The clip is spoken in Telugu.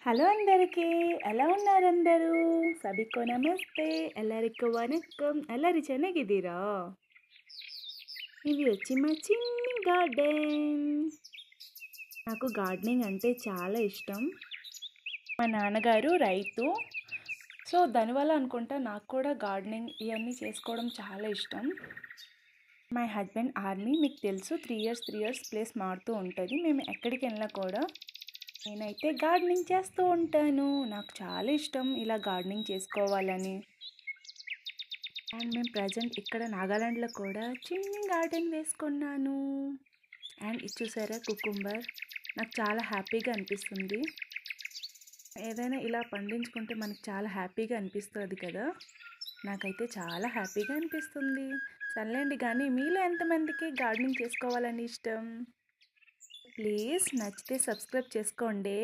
హలో అందరికీ. ఎలా ఉన్నారందరూ? సభికో నమస్తే, ಎಲ್ಲರಿಗೂ వణక్కం. ಎಲ್ಲರೂ ಚೆನ್ನಾಗಿದ್ದೀರಾ? ఇది వచ్చి మా చిన్ని గార్డెన్. నాకు గార్డెనింగ్ అంటే చాలా ఇష్టం. మా నాన్నగారు రైతు. సో, దానివల్ల అనుకుంటా నాకు కూడా గార్డెనింగ్ ఇయన్నీ చేసుకోవడం చాలా ఇష్టం. My husband army. మీకు తెలుసు 3 ఇయర్స్ ప్లేస్ మారుతూ ఉంటది. మేము ఎక్కడికెళ్ళినా కూడా నేనైతే గార్డెనింగ్ చేస్తూ ఉంటాను. నాకు చాలా ఇష్టం ఇలా గార్డెనింగ్ చేసుకోవాలని. అండ్ మేము ప్రజెంట్ ఇక్కడ నాగాలాండ్‌లో కూడా చిన్ని గార్డెన్ వేసుకున్నాను. అండ్ ఇది చూసారా కుకుంబర్. నాకు చాలా హ్యాపీగా అనిపిస్తుంది. ఏదైనా ఇలా పండించుకుంటే మనకు చాలా హ్యాపీగా అనిపిస్తది కదా! నాకైతే చాలా హ్యాపీగా అనిపిస్తుంది. సర్లేండి గానీ మీలో ఎంతమందికి గార్డెనింగ్ చేసుకోవాలని ఇష్టం? ప్లీజ్ నచ్చితే సబ్స్క్రైబ్ చేసుకోండే.